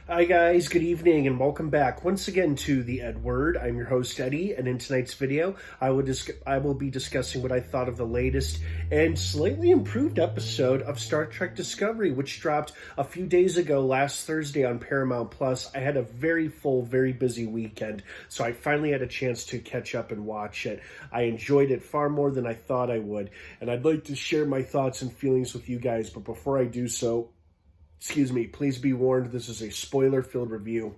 Hi guys, good evening and welcome back once again to the EdWord. I'm your host Eddie, and in tonight's video I will be discussing what I thought of the latest and slightly improved episode of Star Trek Discovery, which dropped a few days ago last Thursday on Paramount Plus. I had a very full, very busy weekend, so I finally had a chance to catch up and watch it. I enjoyed it far more than I thought I would, and I'd like to share my thoughts and feelings with you guys, but before I do so, please be warned, this is a spoiler-filled review.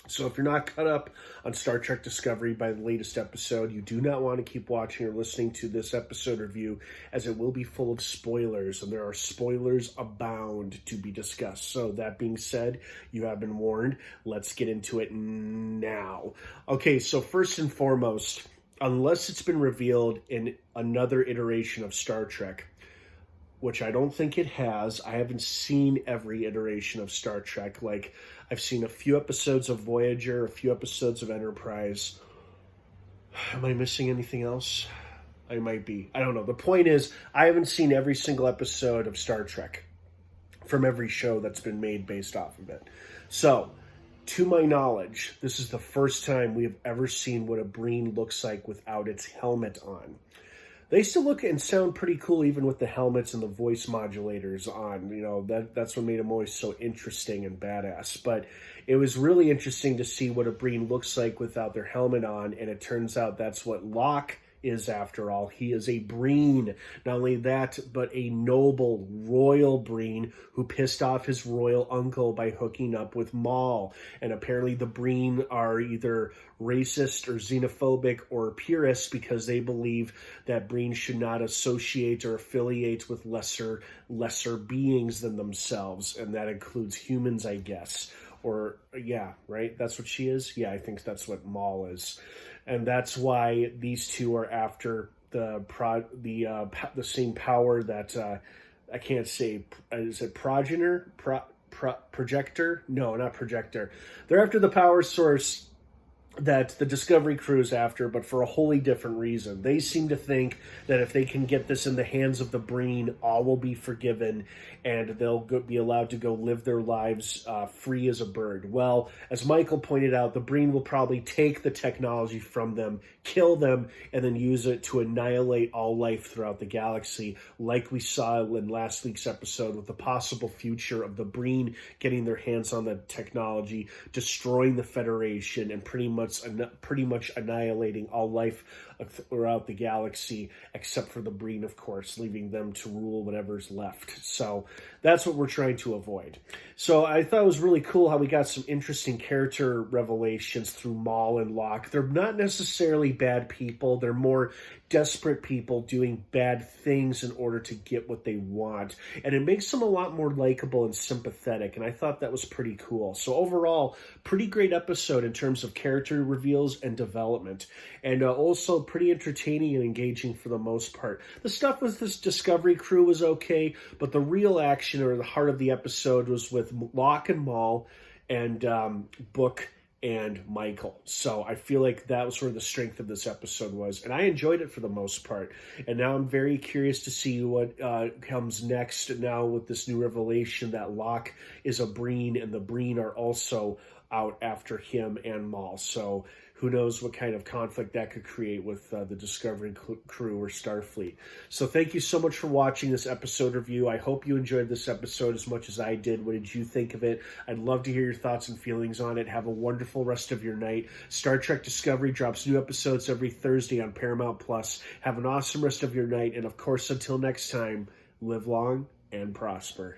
So if you're not caught up on Star Trek Discovery by the latest episode, you do not want to keep watching or listening to this episode review, as it will be full of spoilers, and there are spoilers abound to be discussed. So that being said, you have been warned. Let's get into it now. Okay, so first and foremost, unless it's been revealed in another iteration of Star Trek, which I don't think it has. I haven't seen every iteration of Star Trek. Like, I've seen a few episodes of Voyager, a few episodes of Enterprise. Am I missing anything else? I might be. I don't know. The point is, I haven't seen every single episode of Star Trek from every show that's been made based off of it. So, to my knowledge, this is the first time we have ever seen what a Breen looks like without its helmet on. They still look and sound pretty cool even with the helmets and the voice modulators on. You know, that's what made them always so interesting and badass. But it was really interesting to see what a Breen looks like without their helmet on, and it turns out that's what Locke is after all. He is a Breen. Not only that, but a noble, royal Breen who pissed off his royal uncle by hooking up with Maul. And apparently the Breen are either racist or xenophobic or purists because they believe that Breen should not associate or affiliate with lesser beings than themselves. And that includes humans, I guess. Or, yeah, right? That's what she is? Yeah, I think that's what Maul is. And that's why these two are after the same power that, I can't say, is it progenitor? Projector? No, not projector. They're after the power source that the Discovery crew is after, but for a wholly different reason. They seem to think that if they can get this in the hands of the Breen, all will be forgiven, and they'll be allowed to go live their lives free as a bird. Well, as Michael pointed out, the Breen will probably take the technology from them, kill them, and then use it to annihilate all life throughout the galaxy, like we saw in last week's episode with the possible future of the Breen getting their hands on the technology, destroying the Federation, and pretty much annihilating all life throughout the galaxy, except for the Breen, of course, leaving them to rule whatever's left. So that's what we're trying to avoid. So I thought it was really cool how we got some interesting character revelations through Maul and Locke. They're not necessarily bad people. They're more desperate people doing bad things in order to get what they want. And it makes them a lot more likable and sympathetic, and I thought that was pretty cool. So overall, pretty great episode in terms of character reveals and development. And also pretty entertaining and engaging for the most part. The stuff with this Discovery crew was okay, but the real action or the heart of the episode was with Locke and Maul and Book and Michael. So I feel like that was where the strength of this episode was, and I enjoyed it for the most part. And now I'm very curious to see what comes next now with this new revelation that Locke is a Breen, and the Breen are also out after him and Maul. So who knows what kind of conflict that could create with the Discovery crew or Starfleet. So thank you so much for watching this episode review. I hope you enjoyed this episode as much as I did. What did you think of it? I'd love to hear your thoughts and feelings on it. Have a wonderful rest of your night. Star Trek Discovery drops new episodes every Thursday on Paramount Plus. Have an awesome rest of your night. And of course, until next time, live long and prosper.